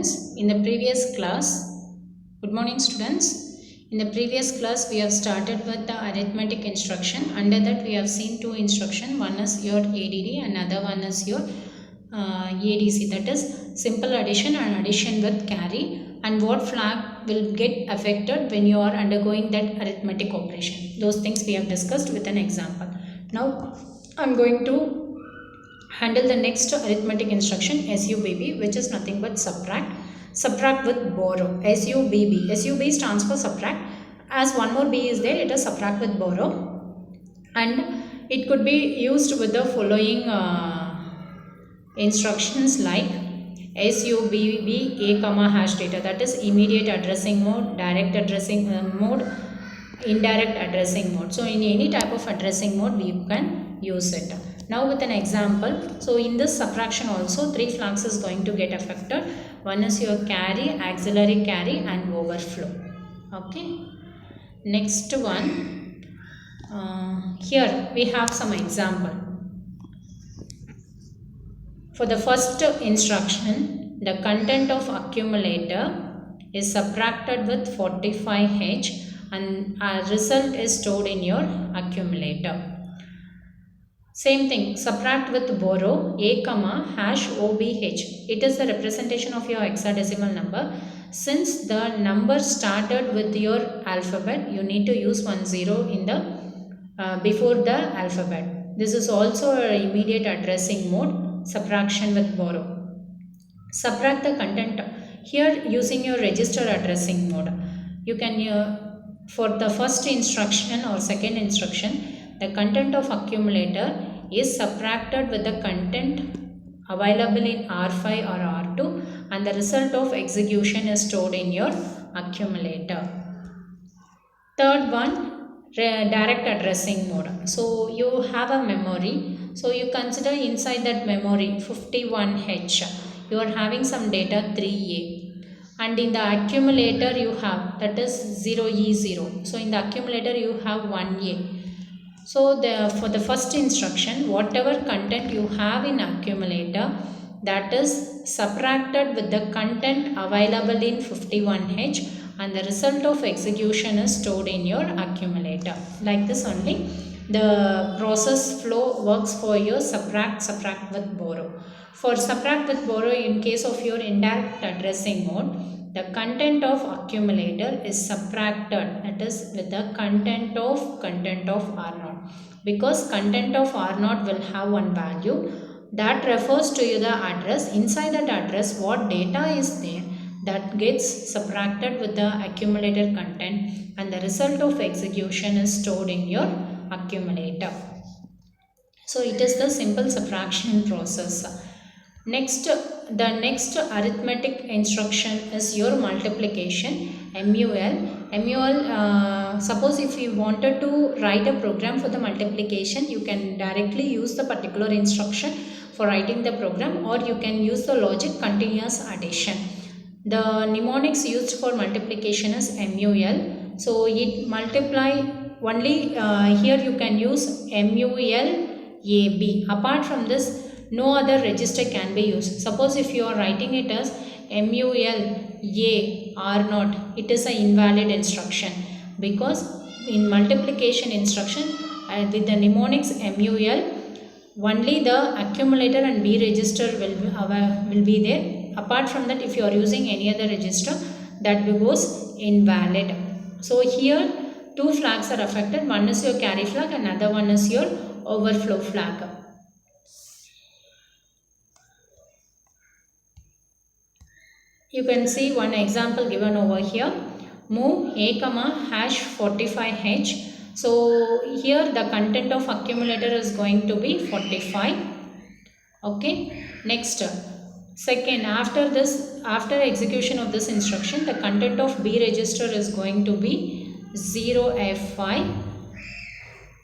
students. In the previous class, good morning students. In the previous class we have started with the arithmetic instruction. Under that we have seen two instruction. One is your ADD and another one is your ADC, that is simple addition and addition with carry, and what flag will get affected when you are undergoing that arithmetic operation. Those things we have discussed with an example. Now I am going to handle the next arithmetic instruction SUBB, which is nothing but subtract with borrow. SUB stands for subtract. As one more B is there, it is subtract with borrow, and it could be used with the following instructions like SUBB A comma hash data, that is immediate addressing mode, direct addressing mode, indirect addressing mode. So in any type of addressing mode we can use it. Now with an example, so in this subtraction also three flags is going to get affected. One is your carry, auxiliary carry and overflow. Okay. Next one, here we have some example. For the first instruction, the content of accumulator is subtracted with 45H and a result is stored in your accumulator. Same thing, subtract with borrow A comma hash OBH. It is the representation of your hexadecimal number. Since the number started with your alphabet, you need to use 10 in the before the alphabet. This is also an immediate addressing mode, subtraction with borrow. Subtract the content here using your register addressing mode. You can for the first instruction or second instruction, the content of accumulator is subtracted with the content available in R5 or R2, and the result of execution is stored in your accumulator. Third one, direct addressing mode. So you have a memory. So you consider inside that memory 51H. You are having some data 3A. And in the accumulator you have, that is 0E0. So in the accumulator you have 1A. So for the first instruction, whatever content you have in accumulator, that is subtracted with the content available in 51H, and the result of execution is stored in your accumulator. Like this only the process flow works for your subtract with borrow. For subtract with borrow, in case of your indirect addressing mode, the content of accumulator is subtracted, that is with the content of R0, because content of R0 will have one value that refers to the address. Inside that address what data is there, that gets subtracted with the accumulator content, and the result of execution is stored in your accumulator. So it is the simple subtraction process. Next, the next arithmetic instruction is your multiplication, MUL. Suppose if you wanted to write a program for the multiplication, you can directly use the particular instruction for writing the program, or you can use the logic continuous addition. The mnemonics used for multiplication is MUL. So it multiply only, here you can use MUL-AB. Apart from this, no other register can be used. Suppose if you are writing it as MUL-A R0, it is an invalid instruction, because in multiplication instruction with the mnemonics MUL, only the accumulator and B register will be there. Apart from that, if you are using any other register, that goes invalid. So here two flags are affected. One is your carry flag, another one is your overflow flag. You can see one example given over here. Move A comma hash 45H. So here the content of accumulator is going to be 45. Okay. Next, second, after execution of this instruction, the content of B register is going to be 0F5.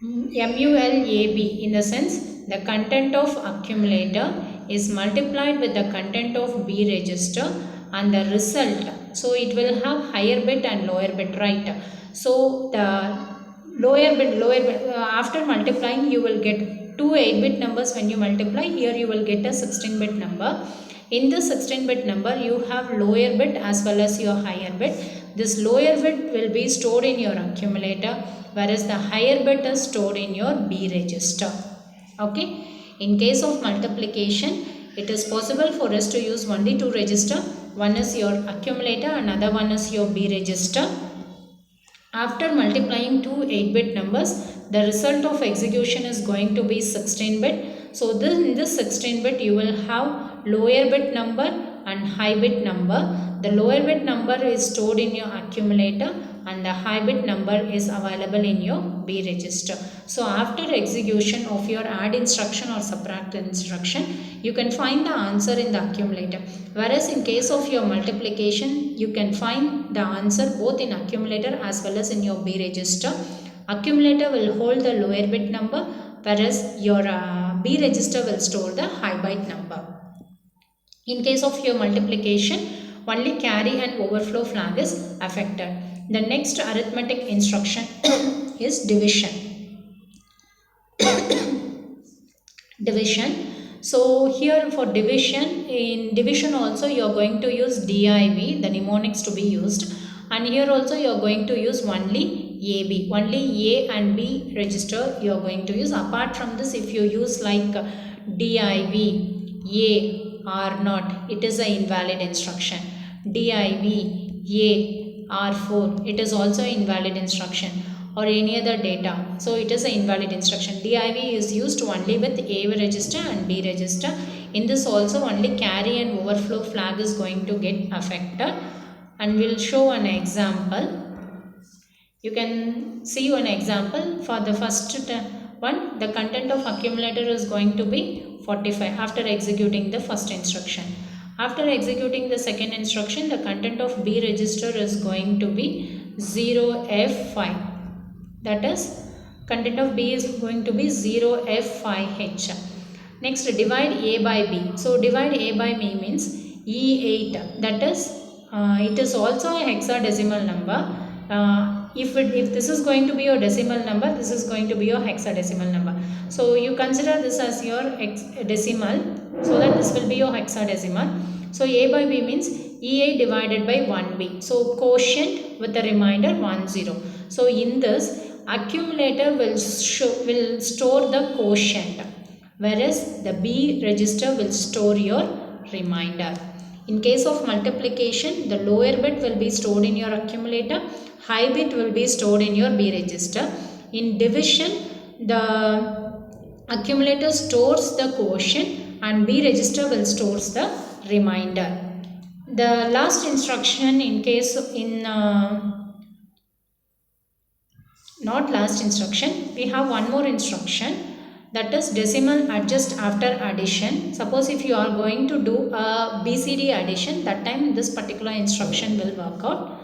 MULAB, in the sense the content of accumulator is multiplied with the content of B register, and the result, so it will have higher bit and lower bit, right? So the lower bit after multiplying you will get two 8-bit numbers. When you multiply, here you will get a 16-bit number. In the 16-bit number, you have lower bit as well as your higher bit. This lower bit will be stored in your accumulator, whereas the higher bit is stored in your B register. Okay. In case of multiplication, it is possible for us to use only two registers. One is your accumulator, another one is your B register. After multiplying two 8-bit numbers, the result of execution is going to be 16-bit. So in this 16-bit, you will have lower bit number and high bit number. The lower bit number is stored in your accumulator and the high bit number is available in your B register. So after execution of your add instruction or subtract instruction, you can find the answer in the accumulator. Whereas in case of your multiplication, you can find the answer both in accumulator as well as in your B register. Accumulator will hold the lower bit number, whereas your B register will store the high bit number. In case of your multiplication, only carry and overflow flag is affected. The next arithmetic instruction is division. Division. So here for division, in division also you are going to use DIV, the mnemonics to be used, and here also you are going to use only AB, only A and B register you are going to use. Apart from this, if you use like DIV, A or not, it is an invalid instruction. DIV, A, R4, it is also invalid instruction, or any other data. So it is an invalid instruction. DIV is used only with A register and B register. In this also only carry and overflow flag is going to get affected. And we'll show an example. You can see one example. For the first one, the content of accumulator is going to be 45 after executing the first instruction. After executing the second instruction, the content of B register is going to be 0F5. That is, content of B is going to be 0F5H. Next, divide A by B. So divide A by B means E8. That is, it is also a hexadecimal number. If this is going to be your decimal number, this is going to be your hexadecimal number. So you consider this as your decimal, so that this will be your hexadecimal. So A by B means E8 divided by 1B. So quotient with the remainder 10. So in this, accumulator will store the quotient, whereas the B register will store your remainder. In case of multiplication, the lower bit will be stored in your accumulator, high bit will be stored in your B register. In division, the accumulator stores the quotient and B register will store the remainder. The last instruction, in case in not last instruction, we have one more instruction, that is decimal adjust after addition. Suppose if you are going to do a BCD addition, that time this particular instruction will work out.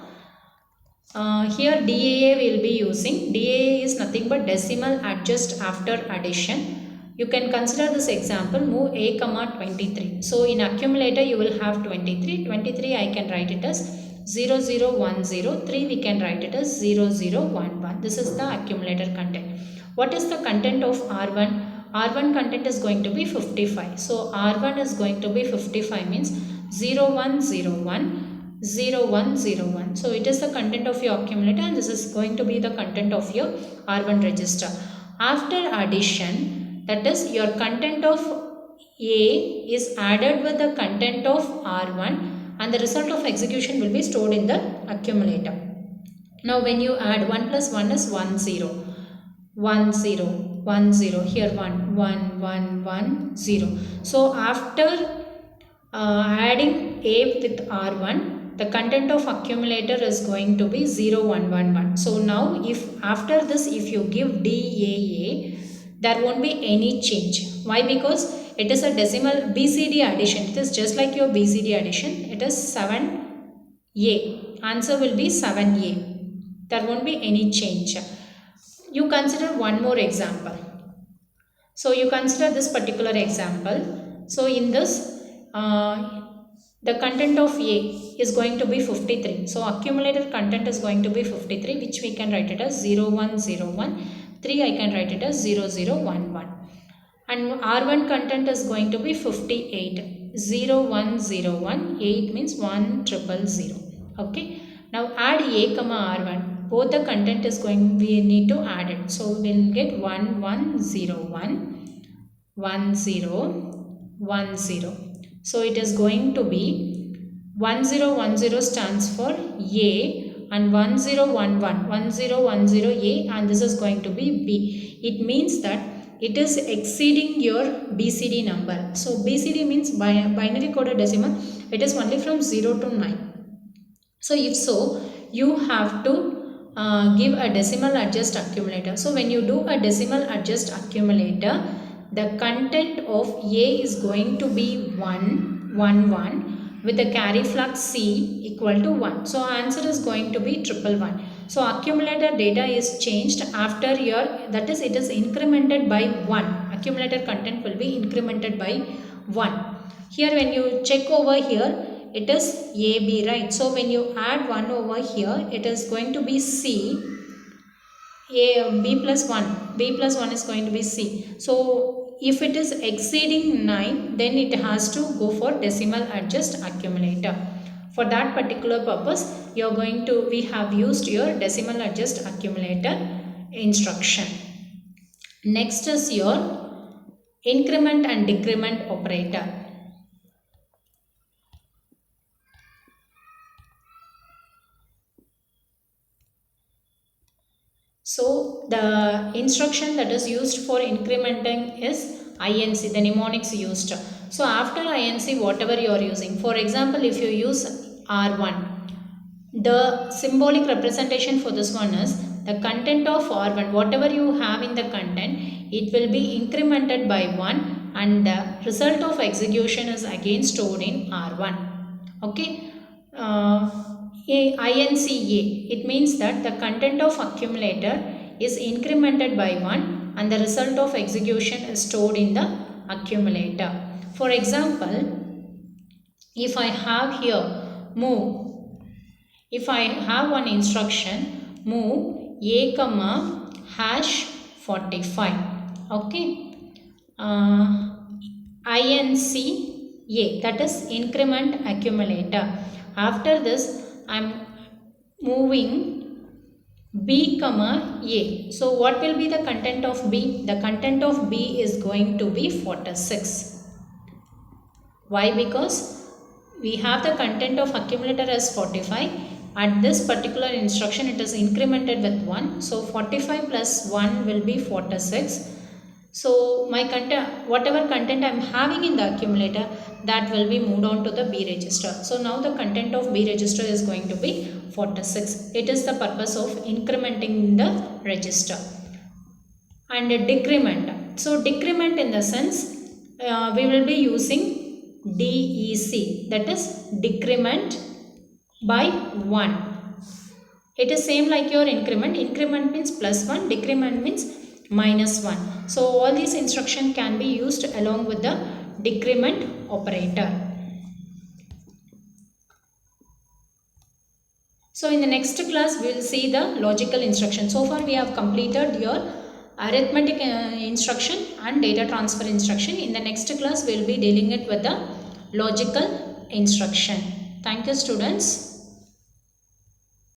Here DAA will be using. DAA is nothing but decimal adjust after addition. You can consider this example, move A, 23. So in accumulator you will have 23. 23 I can write it as 0010. 3 we can write it as 0011. This is the accumulator content. What is the content of R1? R1 content is going to be 55. So R1 is going to be 55 means 0101, 0101. So it is the content of your accumulator and this is going to be the content of your R1 register. After addition, that is your content of A is added with the content of R1 and the result of execution will be stored in the accumulator. Now when you add 1 plus 1 is 10. 1 0 1 0 here 1 1 1 1 0. So after adding A with R1, the content of accumulator is going to be 0111. So now if after this if you give DAA, there won't be any change. Why? Because it is a decimal BCD addition. It is just like your BCD addition. It is 7A. Answer will be 7A. There won't be any change. You consider one more example. So you consider this particular example. So in this, the content of A is going to be 53. So accumulator content is going to be 53, which we can write it as 0101. 3 I can write it as 0011. And R1 content is going to be 58. 0101, 8 means 1000. Okay. Now add A comma R1. Both the content is going, we need to add it. So we'll get 1101, 1010. So it is going to be 1010 stands for A and 1011, 1010 A, and this is going to be B. It means that it is exceeding your BCD number. So BCD means binary coded decimal. It is only from 0 to 9. So if so, you have to give a decimal adjust accumulator. So when you do a decimal adjust accumulator, the content of A is going to be 111 with the carry flag C equal to 1. So answer is going to be 111. So accumulator data is changed after your, that is, it is incremented by 1. Accumulator content will be incremented by 1. Here when you check over here, it is AB, right? So when you add 1 over here, it is going to be C. B plus 1 is going to be C. So if it is exceeding 9, then it has to go for decimal adjust accumulator. For that particular purpose, we have used your decimal adjust accumulator instruction. Next is your increment and decrement operator. So the instruction that is used for incrementing is INC, the mnemonics used. So after INC, whatever you are using, for example, if you use R1, the symbolic representation for this one is the content of R1, whatever you have in the content, it will be incremented by 1 and the result of execution is again stored in R1. Okay. INCA, it means that the content of accumulator is incremented by 1 and the result of execution is stored in the accumulator. For example, if I have here move, if I have one instruction, move A comma hash 45, okay, INCA, that is increment accumulator. After this, I am moving B comma A. So what will be the content of B? The content of B is going to be 46. Why? Because we have the content of accumulator as 45. At this particular instruction, it is incremented with 1. So 45 plus 1 will be 46. So my content, whatever content I am having in the accumulator, that will be moved on to the B register. So now the content of B register is going to be 46. It is the purpose of incrementing the register. And decrement. So decrement in the sense, we will be using DEC, that is decrement by 1. It is same like your increment. Increment means plus 1, decrement means minus 1. So all these instructions can be used along with the decrement operator. So in the next class we will see the logical instruction. So far we have completed your arithmetic instruction and data transfer instruction. In the next class we will be dealing it with the logical instruction. Thank you students.